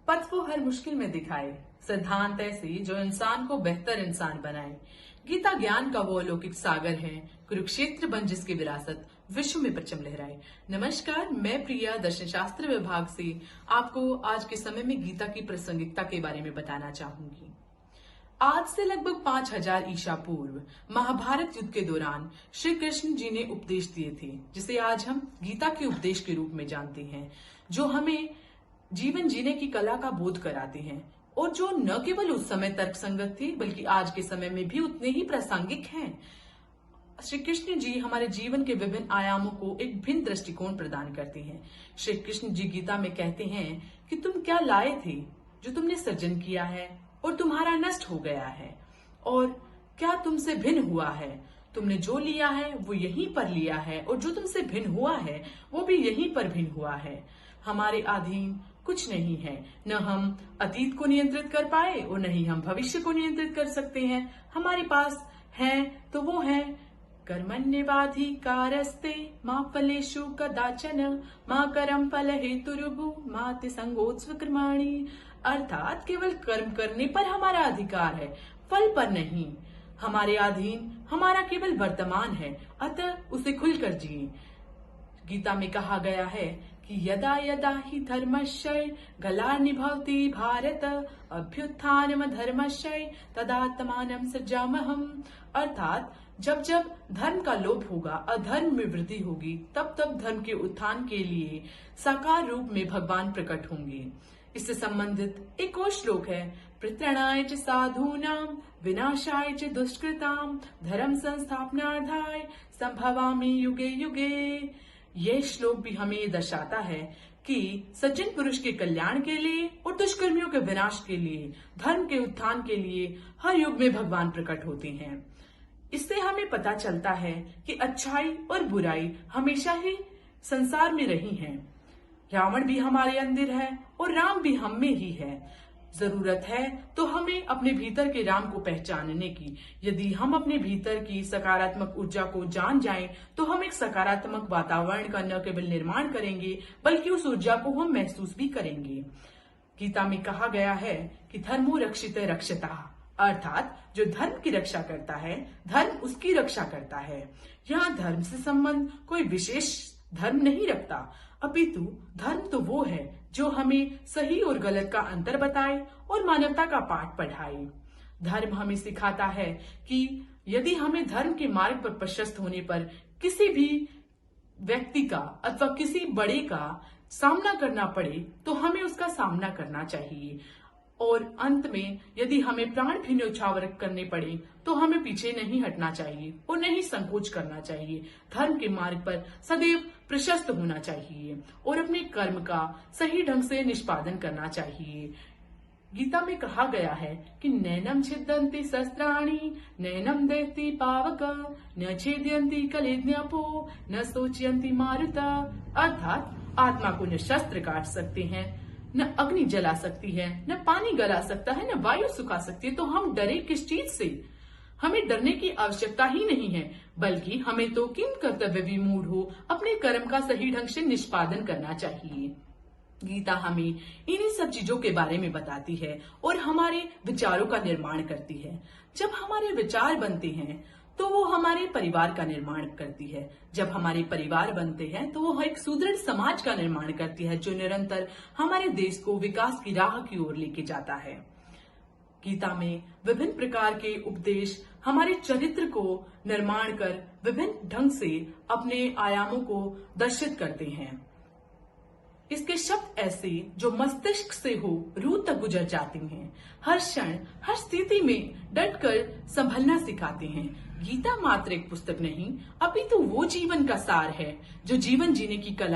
पथ को हर मुश्किल में दिखाए, सिद्धांत ऐसे जो इंसान को बेहतर इंसान बनाए। गीता ज्ञान का वो अलौकिक सागर है, कुरुक्षेत्र बन जिसकी विरासत विश्व में परचम लहराए। नमस्कार, मैं प्रिया दर्शन शास्त्र विभाग से आपको आज के समय में गीता की प्रासंगिकता के बारे में बताना चाहूंगी। आज से लगभग 5000 ईसा पूर्व महाभारत युद्ध के दौरान श्री कृष्ण जी ने उपदेश दिए थे, जिसे आज हम गीता के उपदेश के रूप में जानते हैं, जो हमें जीवन जीने की कला का बोध कराते हैं और जो न केवल उस समय तर्कसंगत थे बल्कि आज के समय में भी उतने ही प्रासंगिक हैं। श्री कृष्ण जी हमारे जीवन के विभिन्न आयामों को एक भिन्न दृष्टिकोण प्रदान करते हैं। श्री कृष्ण जी गीता में कहते हैं कि तुम क्या लाए थे जो तुमने सृजन किया है और तुम्हारा नष्ट हो गया है, और क्या तुमसे भिन्न हुआ है। तुमने जो लिया है वो यहीं पर लिया है, और जो तुमसे भिन्न हुआ है वो भी यहीं पर भिन्न हुआ है। हमारे अधीन कुछ नहीं है, न हम अतीत को नियंत्रित कर पाए और न ही हम भविष्य को नियंत्रित कर सकते हैं। हमारे पास है तो वो है कर्मण्येवाधिकारस्ते मा फलेषु कदाचन मा कर्म फल हेतुरुभु मा ते संगोत्स्व कर्माणि। अर्थात केवल कर्म करने पर हमारा अधिकार है, फल पर नहीं। हमारे अधीन हमारा केवल वर्तमान है, अतः उसे खुलकर जिए। गीता में कहा गया है कि यदा यदा ही धर्मस्य ग्लानिर्भवति भारत अभ्युत्थानम धर्मस्य तदात्मानं सृजाम्यहम्। अर्थात जब जब धर्म का लोप होगा, अधर्म में वृद्धि होगी, तब तब धर्म के उत्थान के लिए साकार रूप में भगवान प्रकट होंगे। इससे संबंधित एक और श्लोक है, परित्राणाय च साधूनां विनाशाय च दुष्कृतां धर्म संस्थापनार्थाय संभवामि युगे युगे। यह श्लोक भी हमें ये दर्शाता है कि सज्जन पुरुष के कल्याण के लिए और दुष्कर्मियों के विनाश के लिए, धर्म के उत्थान के लिए हर युग में भगवान प्रकट होते हैं। इससे हमें पता चलता है कि अच्छाई और बुराई हमेशा ही संसार में रही है। रावण भी हमारे अंदर है और राम भी हम में ही है। जरूरत है तो हमें अपने भीतर के राम को पहचानने की। यदि हम अपने भीतर की सकारात्मक ऊर्जा को जान जाएं, तो हम एक सकारात्मक वातावरण का न केवल निर्माण करेंगे बल्कि उस ऊर्जा को हम महसूस भी करेंगे। गीता में कहा गया है कि धर्मो रक्षिते रक्षिता, अर्थात जो धर्म की रक्षा करता है, धर्म उसकी रक्षा करता है। यहाँ धर्म से संबंध कोई विशेष धर्म नहीं रखता, अपितु धर्म तो वो है जो हमें सही और गलत का अंतर बताए और मानवता का पाठ पढ़ाए। धर्म हमें सिखाता है कि यदि हमें धर्म के मार्ग पर प्रशस्त होने पर किसी भी व्यक्ति का अथवा किसी बड़े का सामना करना पड़े, तो हमें उसका सामना करना चाहिए, और अंत में यदि हमें प्राण भी न्यौछावर करने पड़े तो हमें पीछे नहीं हटना चाहिए और नहीं संकोच करना चाहिए। धर्म के मार्ग पर सदैव प्रशस्त होना चाहिए और अपने कर्म का सही ढंग से निष्पादन करना चाहिए। गीता में कहा गया है कि नैनम छिदन्ति शस्त्राणि नैनम दहति पावक न छेदयन्ति कलेज्ञापो न सोचयन्ति मारुता। अर्थात आत्मा को न शस्त्र काट सकते हैं, न अग्नि जला सकती है, न पानी गला सकता है, न वायु सुखा सकती है। तो हम डरे किस चीज से? हमें डरने की आवश्यकता ही नहीं है, बल्कि हमें तो किन कर्तव्य विमूढ़ हो अपने कर्म का सही ढंग से निष्पादन करना चाहिए। गीता हमें इन्हीं सब चीजों के बारे में बताती है और हमारे विचारों का निर्माण करती है। जब हमारे विचार बनते हैं तो वो हमारे परिवार का निर्माण करती है। जब हमारे परिवार बनते हैं तो वो एक सुदृढ़ समाज का निर्माण करती है, जो निरंतर हमारे देश को विकास की राह की ओर लेके जाता है। गीता में विभिन्न प्रकार के उपदेश हमारे चरित्र को निर्माण कर विभिन्न ढंग से अपने आयामों को दर्शित करते हैं। इसके शब्द ऐसे जो मस्तिष्क से हो रूह तक गुजर जाते हैं, हर क्षण हर स्थिति में डटकर संभलना सिखाते हैं। गीता मात्र एक पुस्तक नहीं, अपितु वो जीवन का सार है जो जीवन जीने की कला